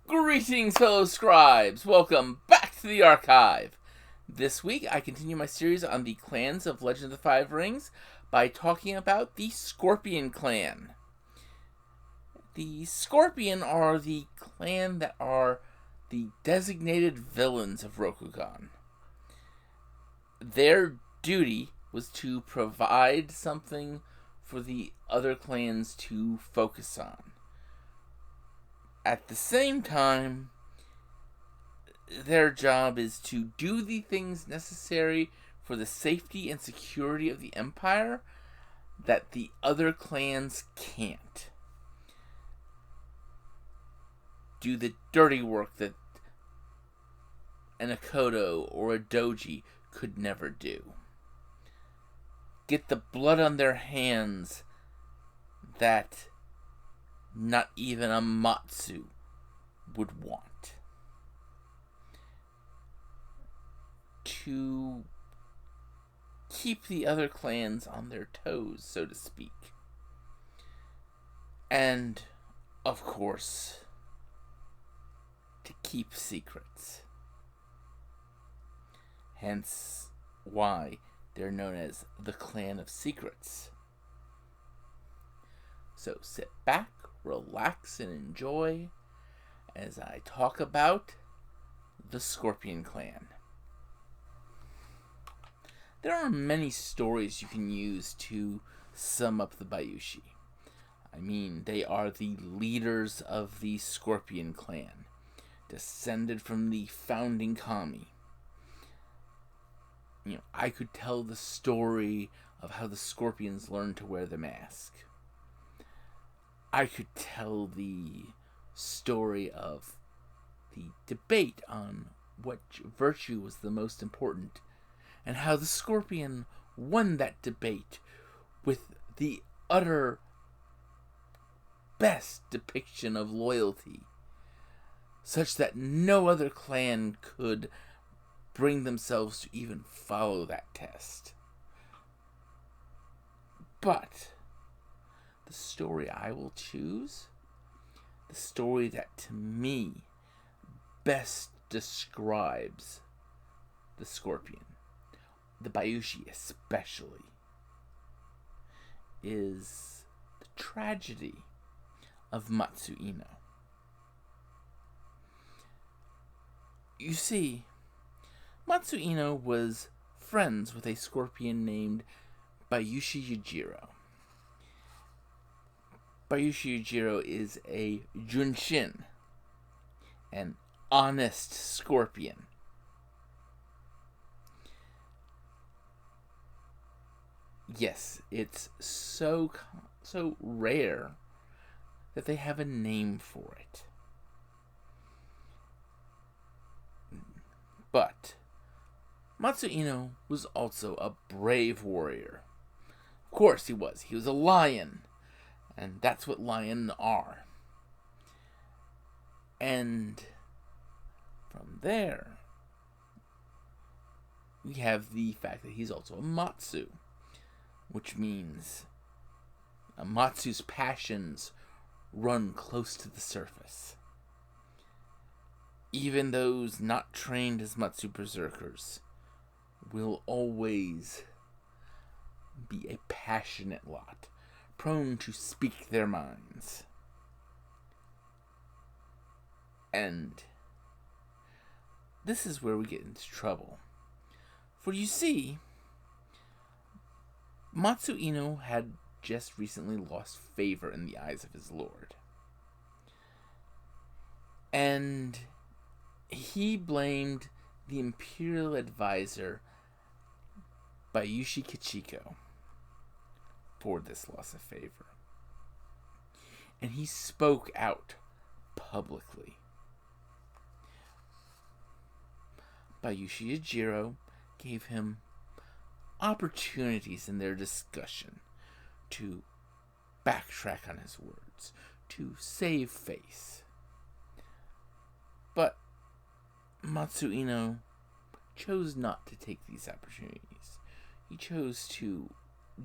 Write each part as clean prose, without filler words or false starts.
Greetings, fellow scribes! Welcome back to the archive! This week, I continue my series on the clans of Legend of the Five Rings by talking about the Scorpion clan. The Scorpion are the clan that are the designated villains of Rokugan. Their duty was to provide something for the other clans to focus on. At the same time, their job is to do the things necessary for the safety and security of the Empire that the other clans can't. Do the dirty work that an Akodo or a Doji could never do. Get the blood on their hands that not even a Matsu would want. To keep the other clans on their toes, so to speak. And, of course, to keep secrets. Hence why they're known as the Clan of Secrets. So sit back, relax, and enjoy as I talk about the Scorpion clan. There are many stories you can use to sum up the Bayushi. I mean, they are the leaders of the Scorpion clan, descended from the founding kami. I could tell the story of how the Scorpions learned to wear the mask. I could tell the story of the debate on what virtue was the most important, and how the Scorpion won that debate with the utter best depiction of loyalty, such that no other clan could bring themselves to even follow that test. But the story I will choose, the story that to me best describes the Scorpion, the Bayushi especially, is the tragedy of Matsuino. You see, Matsuino was friends with a Scorpion named Bayushi Yujiro. Bayushi Yujiro is a Junshin, an honest Scorpion. Yes, it's so rare that they have a name for it. But Matsuino was also a brave warrior. Of course he was. He was a lion. And that's what lions are. And from there, we have the fact that he's also a Matsu, which means a Matsu's passions run close to the surface. Even those not trained as Matsu berserkers will always be a passionate lot, prone to speak their minds. And this is where we get into trouble. For you see, Matsuino had just recently lost favor in the eyes of his lord. And he blamed the imperial advisor Bayushi Kichiko for this loss of favor. And he spoke out publicly. Bayushi Yujiro gave him opportunities in their discussion to backtrack on his words, to save face. But Matsuino chose not to take these opportunities. He chose to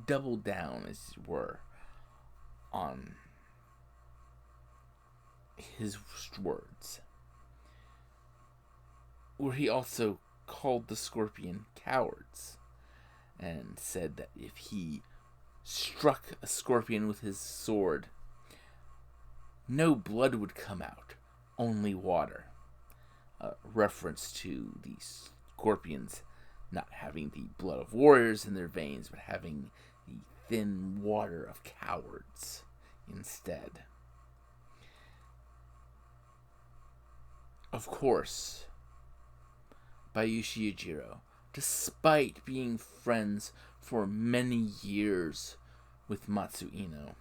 double down, as it were, on his words. where he also called the Scorpion cowards and said that if he struck a scorpion with his sword, no blood would come out, only water. A reference to the scorpions not having the blood of warriors in their veins, but having the thin water of cowards instead. Of course, Bayushi Yujiro, despite being friends for many years with Matsuino,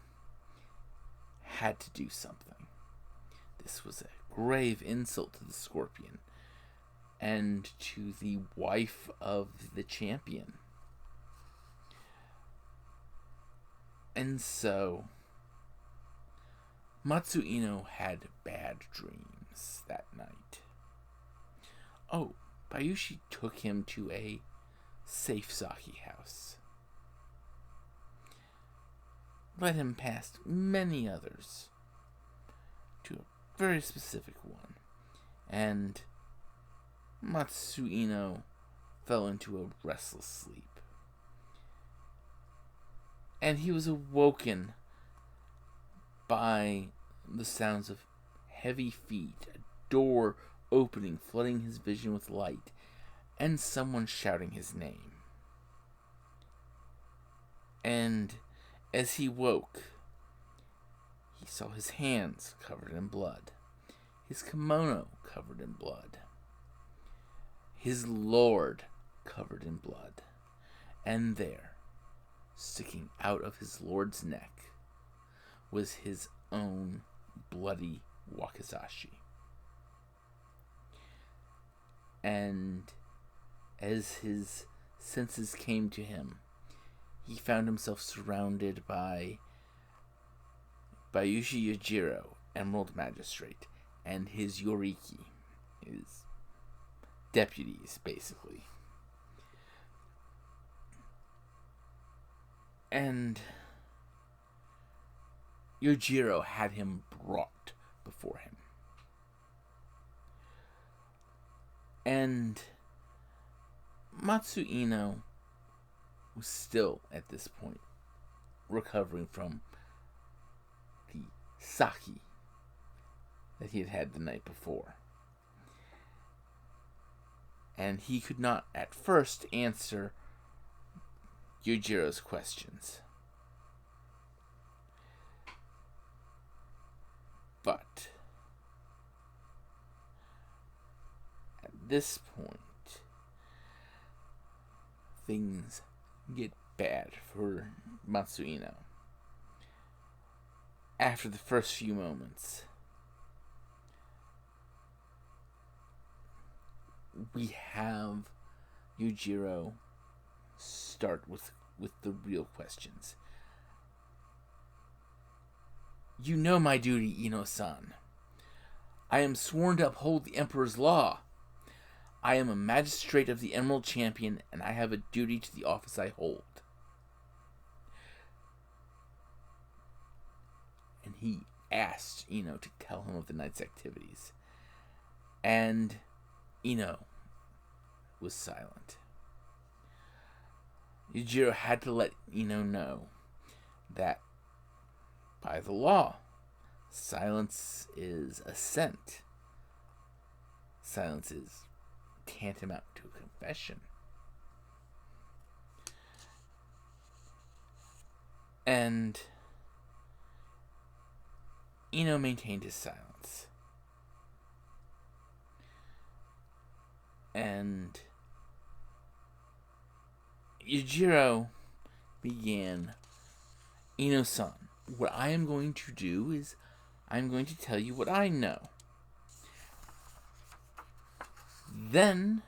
had to do something. This was a grave insult to the Scorpion and to the wife of the champion. And so, Matsuino had bad dreams that night. Oh, Bayushi took him to a safe sake house. Led him past many others to a very specific one. And Matsuino fell into a restless sleep. And he was awoken by the sounds of heavy feet, a door opening, flooding his vision with light, and someone shouting his name. And as he woke, he saw his hands covered in blood, his kimono covered in blood, his lord covered in blood, and there, sticking out of his lord's neck, was his own bloody wakizashi. And as his senses came to him, he found himself surrounded by Bayushi Yujiro, Emerald Magistrate, and his Yoriki, his deputies, basically. And Yujiro had him brought before him. And Matsuino was still, at this point, recovering from the sake that he had had the night before. And he could not, at first, answer Yujiro's questions. But at this point, things get bad for Matsuino. After the first few moments, we have Yujiro start with the real questions. You know my duty, Ino-san. I am sworn to uphold the Emperor's law. I am a magistrate of the Emerald Champion, and I have a duty to the office I hold. And he asked Ino to tell him of the night's activities. And Ino was silent. Yujiro had to let Ino know that by the law, silence is assent. Silence is tantamount to a confession. And Ino maintained his silence. And Yujiro began, Ino-san, what I am going to do is I'm going to tell you what I know. Then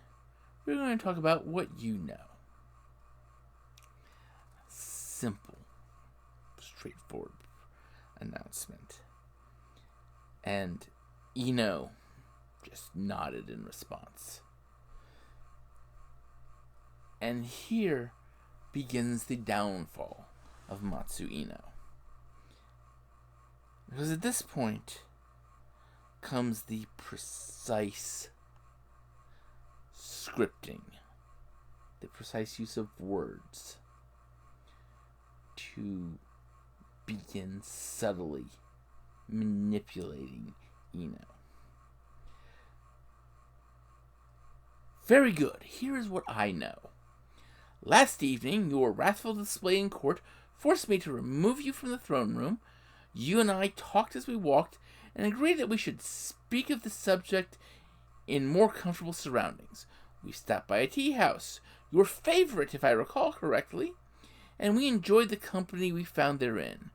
we're going to talk about what you know. Simple, straightforward announcement. And Ino just nodded in response. And here begins the downfall of Matsuino. Because at this point comes the precise scripting, the precise use of words to begin subtly manipulating Eno. Very good. Here is what I know. Last evening, your wrathful display in court forced me to remove you from the throne room. You and I talked as we walked and agreed that we should speak of the subject in more comfortable surroundings. We stopped by a tea house, your favorite if I recall correctly, and we enjoyed the company we found therein.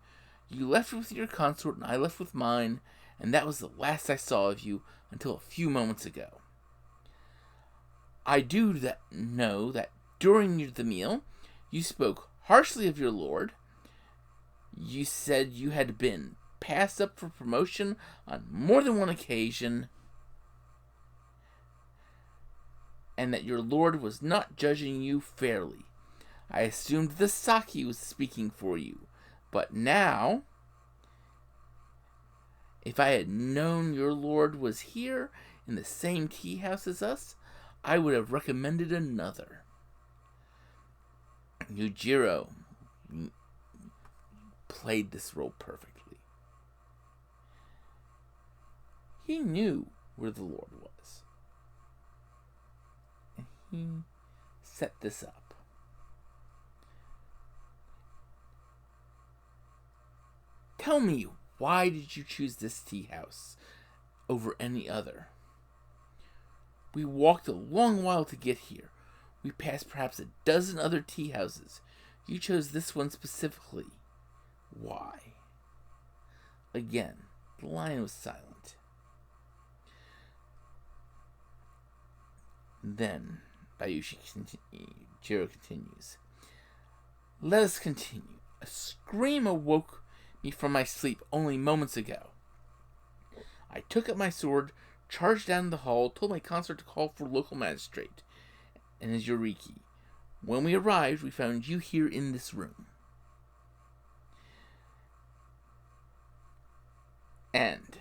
You left with your consort and I left with mine, and that was the last I saw of you until a few moments ago. I do know that during the meal, you spoke harshly of your lord. You said you had been passed up for promotion on more than one occasion, and that your lord was not judging you fairly. I assumed the Saki was speaking for you, but now, if I had known your lord was here in the same tea house as us, I would have recommended another. Yujiro played this role perfectly. He knew where the Lord was. And he set this up. Tell me, why did you choose this tea house over any other? We walked a long while to get here. We passed perhaps a dozen other tea houses. You chose this one specifically. Why? Again, the lion was silent. Then, Jiro continues. Let us continue. A scream awoke me from my sleep only moments ago. I took up my sword, charged down the hall, told my consort to call for local magistrate and his Yoriki. When we arrived, we found you here in this room. And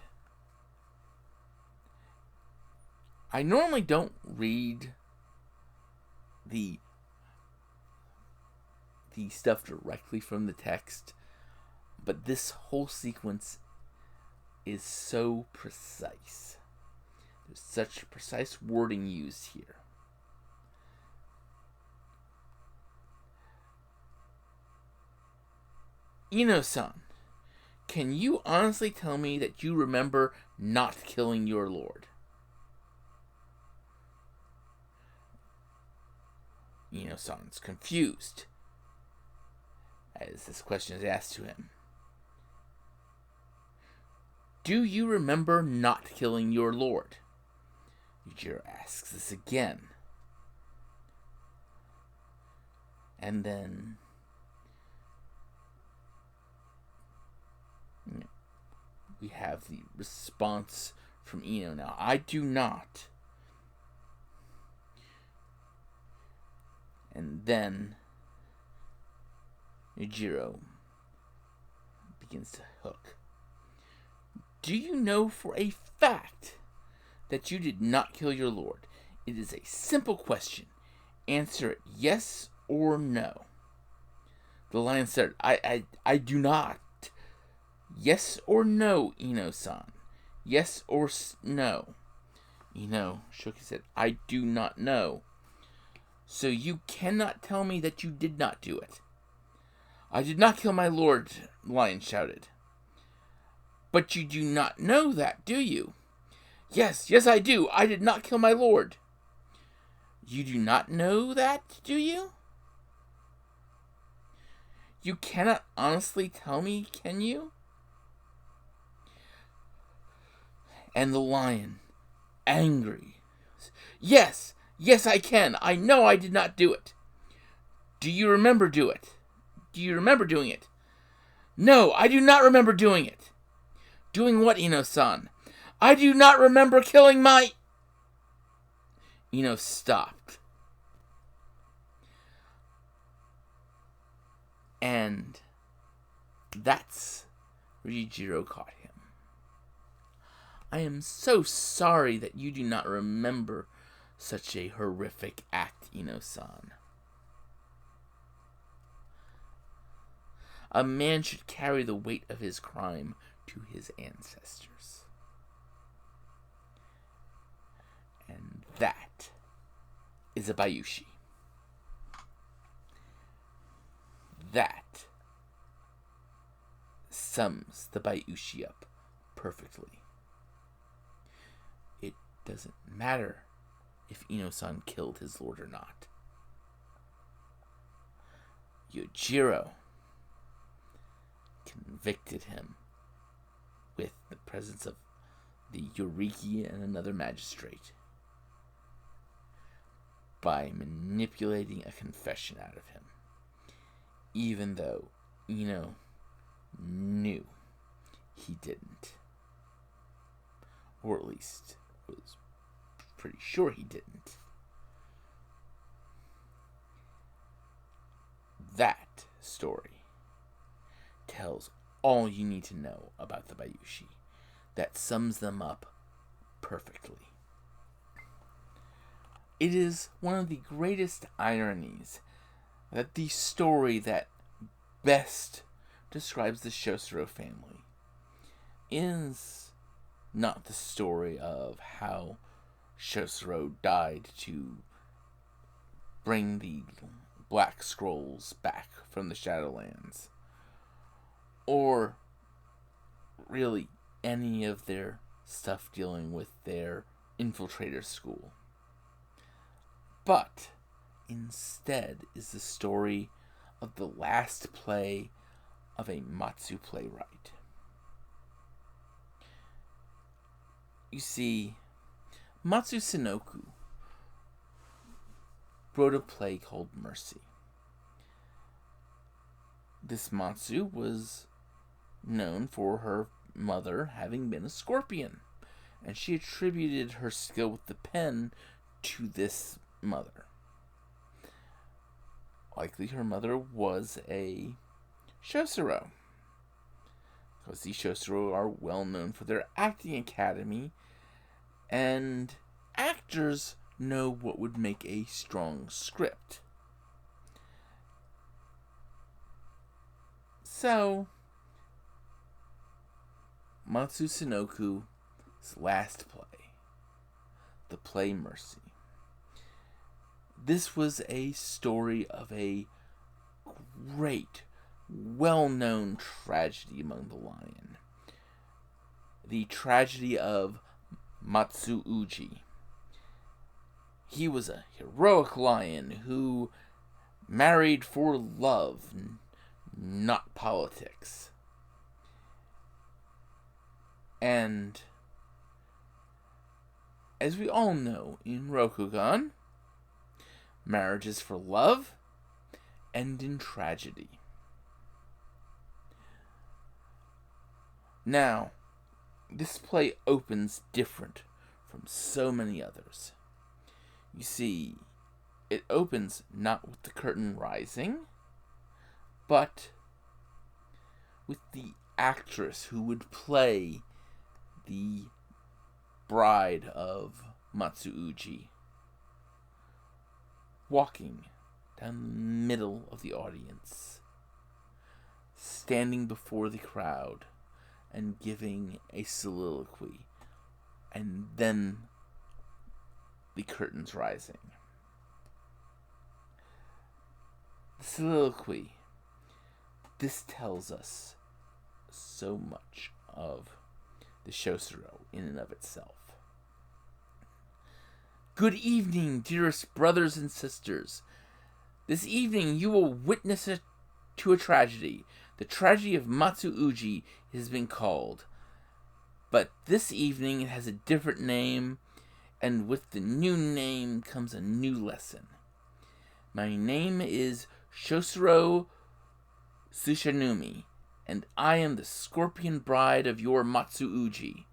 I normally don't read the stuff directly from the text, but this whole sequence is so precise. There's such precise wording used here. Ino-san, can you honestly tell me that you remember not killing your lord? Ino-san's confused as this question is asked to him. Do you remember not killing your lord? Yujiro asks this again. And then we have the response from Ino now. I do not. And then Yujiro begins to hook. Do you know for a fact that you did not kill your lord? It is a simple question. Answer it yes or no. The lion said, I do not. Yes or no, Ino-san? Yes or no? Ino shook his head. I do not know. So you cannot tell me that you did not do it. I did not kill my lord, the lion shouted. But you do not know that, do you? Yes, I do. I did not kill my lord. You do not know that, do you? You cannot honestly tell me, can you? And the lion, angry, Yes, I can. I know I did not do it. Do you remember doing it? No, I do not remember doing it. Doing what, Ino-san? I do not remember killing my... Ino stopped. And that's where Yujiro caught him. I am so sorry that you do not remember such a horrific act, Ino-san. A man should carry the weight of his crime to his ancestors. And that is a Bayushi. That sums the Bayushi up perfectly. It doesn't matter if Ino-san killed his lord or not. Yojiro convicted him with the presence of the Yoriki and another magistrate by manipulating a confession out of him, even though Ino knew he didn't. Or at least was pretty sure he didn't. That story tells all you need to know about the Bayushi. That sums them up perfectly. It is one of the greatest ironies that the story that best describes the Shosuro family is not the story of how Shosuro died to bring the Black Scrolls back from the Shadowlands, or really any of their stuff dealing with their infiltrator school. But instead is the story of the last play of a Matsu playwright. You see, Matsu Sinoku wrote a play called Mercy. This Matsu was known for her mother having been a scorpion, and she attributed her skill with the pen to this mother. Likely her mother was a Shosuro, because the Shosuro are well known for their acting academy, and actors know what would make a strong script. So, Matsu Sinoku's last play, the play Mercy. This was a story of a great, well-known tragedy among the lion. The tragedy of Matsu Uji. He was a heroic lion who married for love, not politics. And as we all know in Rokugan, marriage is for love and in tragedy. Now, this play opens different from so many others. You see, it opens not with the curtain rising, but with the actress who would play the bride of Matsu Uji walking down the middle of the audience, standing before the crowd and giving a soliloquy, and then the curtains rising. The soliloquy, this tells us so much of the Shosuro in and of itself. Good evening, dearest brothers and sisters. This evening you will witness to a tragedy. The tragedy of Matsu Uji has been called. But this evening it has a different name, and with the new name comes a new lesson. My name is Shosuro Sushanumi, and I am the scorpion bride of your Matsu Uji.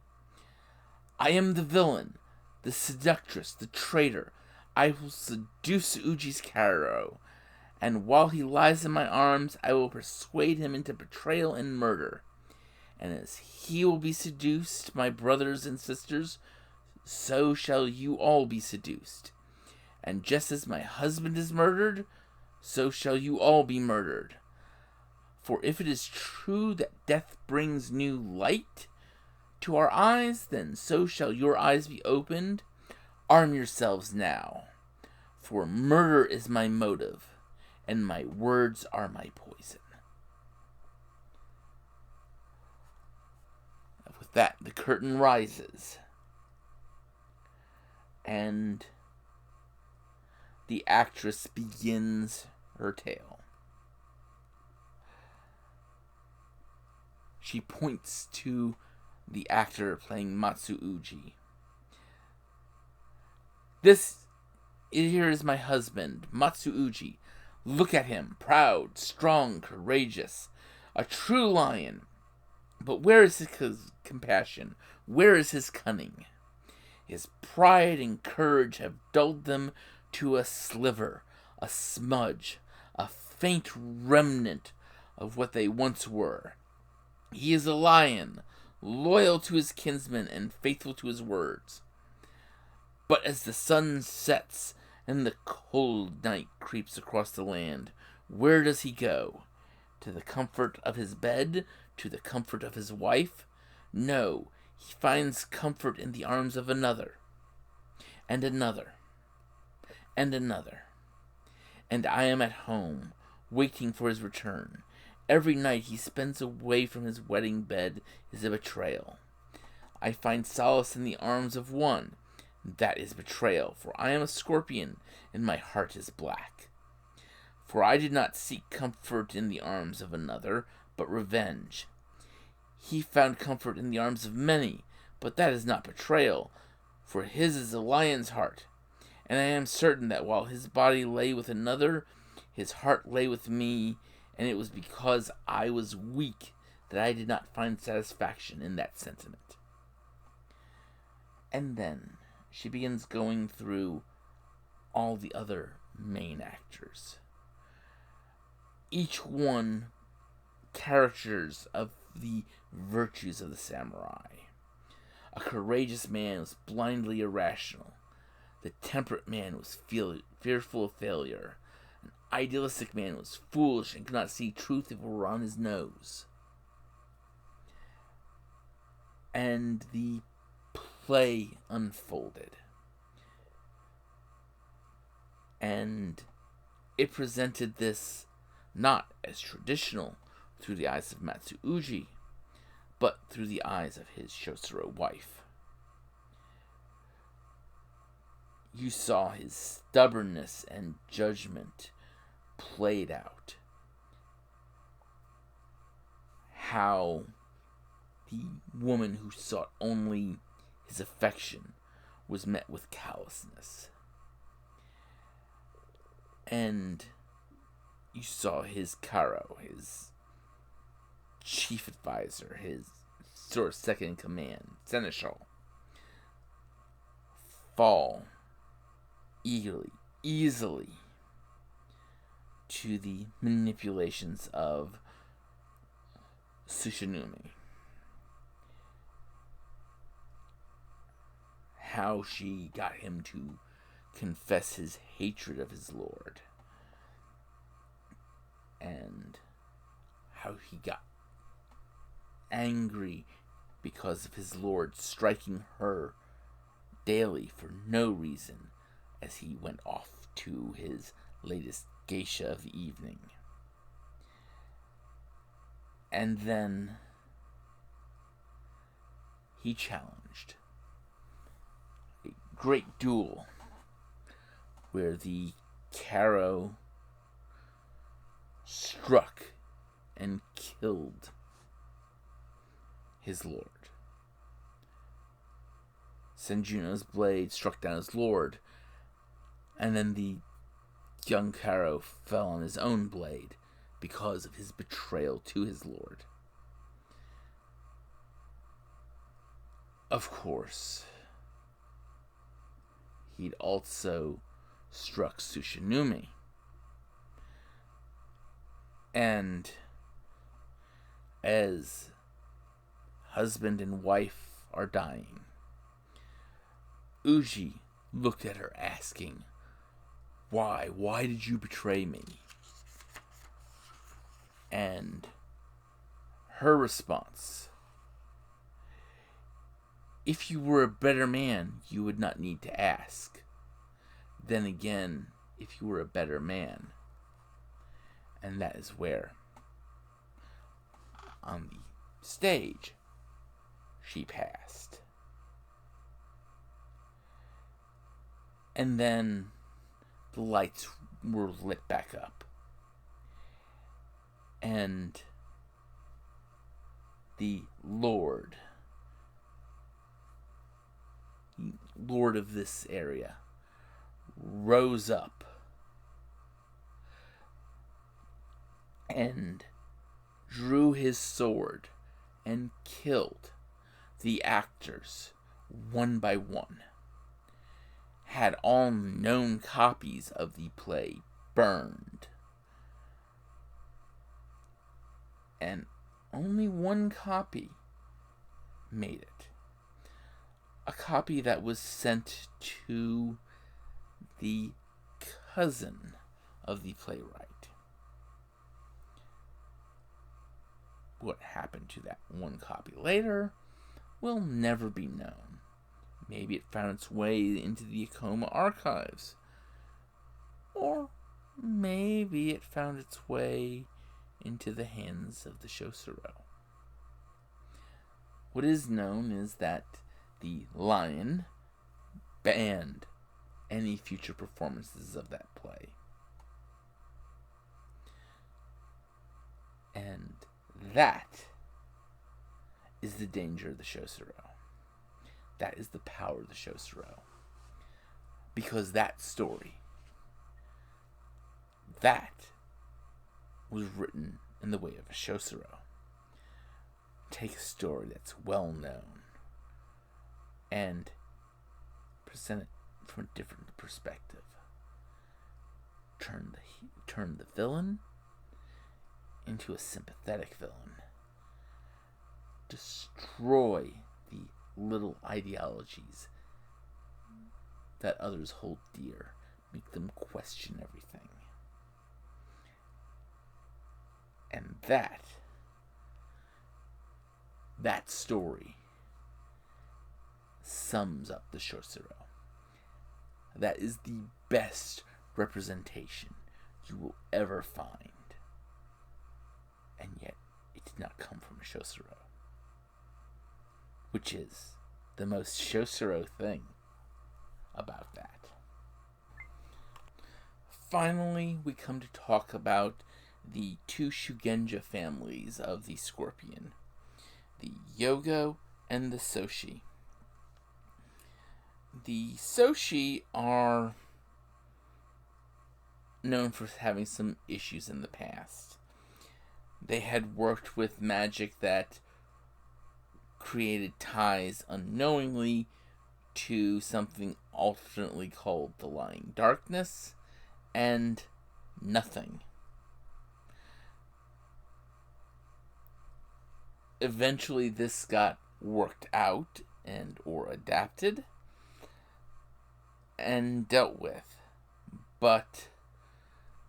I am the villain, the seductress, the traitor. I will seduce Uji's Karo, and while he lies in my arms, I will persuade him into betrayal and murder. And as he will be seduced, my brothers and sisters, so shall you all be seduced. And just as my husband is murdered, so shall you all be murdered. For if it is true that death brings new light to our eyes, then so shall your eyes be opened. Arm yourselves now, for murder is my motive, and my words are my poison. With that, the curtain rises, and the actress begins her tale. She points to the actor playing Matsuuji. Here is my husband, Matsuuji. Look at him, proud, strong, courageous, a true lion. But where is his compassion? Where is his cunning? His pride and courage have dulled them to a sliver, a smudge, a faint remnant of what they once were. He is a lion, loyal to his kinsmen and faithful to his words. But as the sun sets and the cold night creeps across the land, where does he go? To the comfort of his bed? To the comfort of his wife? No, he finds comfort in the arms of another, and another, and another. And I am at home, waiting for his return. Every night he spends away from his wedding bed is a betrayal. I find solace in the arms of one. That is betrayal, for I am a scorpion, and my heart is black. For I did not seek comfort in the arms of another, but revenge. He found comfort in the arms of many, but that is not betrayal, for his is a lion's heart. And I am certain that while his body lay with another, his heart lay with me, and it was because I was weak that I did not find satisfaction in that sentiment. And then she begins going through all the other main actors. Each one characters of the virtues of the samurai. A courageous man was blindly irrational. The temperate man was fearful of failure. An idealistic man was foolish and could not see truth if it were on his nose. And the play unfolded. And it presented this not as traditional through the eyes of Matsuuji, but through the eyes of his Shosuro wife. You saw his stubbornness and judgment played out. How the woman who sought only his affection was met with callousness. And you saw his Karo, his chief advisor, his sort of second in command, seneschal, fall easily to the manipulations of Tsuchinumi. How she got him to confess his hatred of his lord. And how he got angry because of his lord striking her daily for no reason as he went off to his latest geisha of the evening. And then he challenged a great duel where the Karo struck and killed his lord. Senjuno's blade struck down his lord, and then the young Karo fell on his own blade because of his betrayal to his lord. Of course, he'd also struck Tsuchinumi. And as husband and wife are dying, Uji looked at her asking, Why? Why did you betray me? And her response: if you were a better man, you would not need to ask. Then again, if you were a better man. And that is where, on the stage, she passed. And then the lights were lit back up. And the Lord of this area rose up and drew his sword and killed the actors one by one, had all known copies of the play burned, and only one copy made it. A copy that was sent to the cousin of the playwright. What happened to that one copy later will never be known. Maybe it found its way into the Acoma archives. Or maybe it found its way into the hands of the Shosuro. What is known is that the Lion banned any future performances of that play. And that is the danger of the Shosuro. That is the power of the Shosuro. Because that story, that was written in the way of a Shosuro. Take a story that's well known and present it from a different perspective. Turn the villain into a sympathetic villain. Destroy the little ideologies that others hold dear. Make them question everything. And that story sums up the Shosuro. That is the best representation you will ever find. And yet, it did not come from a Shosuro. Which is the most Shosuro thing about that. Finally, we come to talk about the two Shugenja families of the Scorpion. The Yogo and the Soshi. The Soshi are known for having some issues in the past. They had worked with magic that created ties unknowingly to something alternately called the Lying Darkness and nothing. Eventually this got worked out or adapted and dealt with. But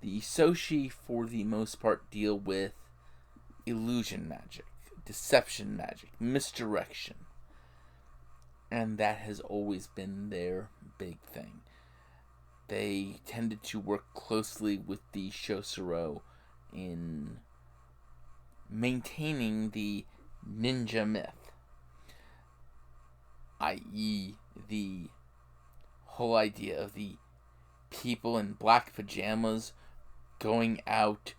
the Soshi, for the most part, deal with illusion magic, deception magic, misdirection. And that has always been their big thing. They tended to work closely with the Shosuro in maintaining the ninja myth, i.e. the whole idea of the people in black pajamas going out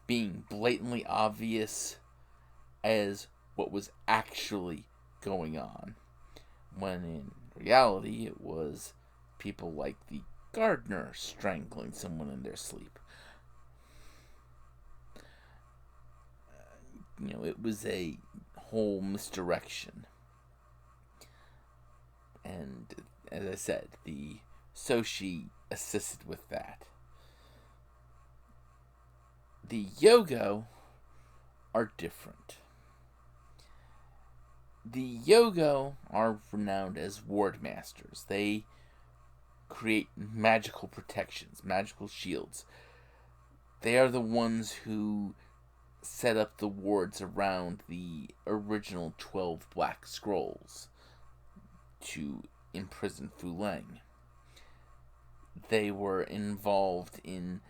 being blatantly obvious as what was actually going on, when in reality it was people like the gardener strangling someone in their sleep. It was a whole misdirection. And as I said, the Soshi assisted with that. The Yogo are different. The Yogo are renowned as ward masters. They create magical protections, magical shields. They are the ones who set up the wards around the original 12 Black Scrolls to imprison Fu Leng. They were involved in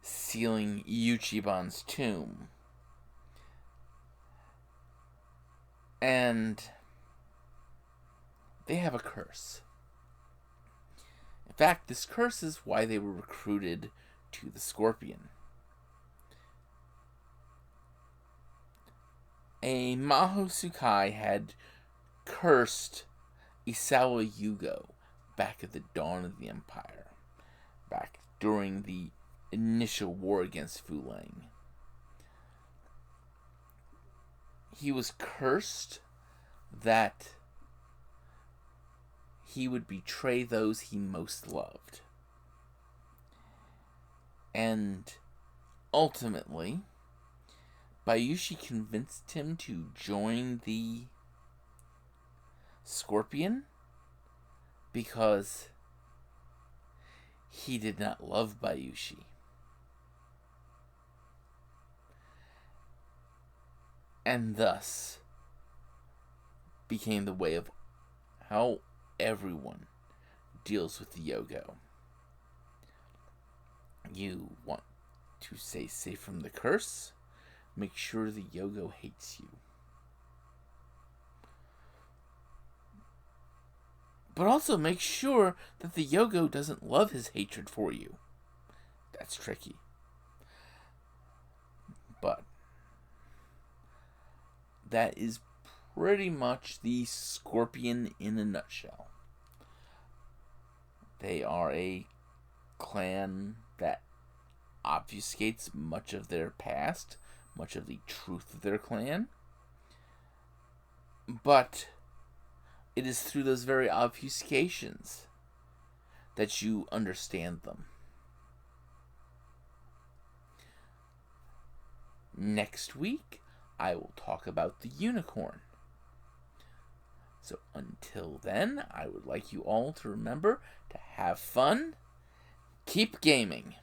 sealing Ichiban's tomb. And they have a curse. In fact, this curse is why they were recruited to the Scorpion. A Maho Tsukai had cursed Isawa Yugo back at the dawn of the Empire, back during the initial war against Fu Leng. He was cursed that he would betray those he most loved. And ultimately, Bayushi convinced him to join the Scorpion because he did not love Bayushi. And thus became the way of how everyone deals with the Yogo. You want to stay safe from the curse? Make sure the Yogo hates you. But also make sure that the Yogo doesn't love his hatred for you. That's tricky. But that is pretty much the Scorpion in a nutshell. They are a clan that obfuscates much of their past, much of the truth of their clan. But it is through those very obfuscations that you understand them. Next week, I will talk about the unicorn. So until then, I would like you all to remember to have fun, keep gaming.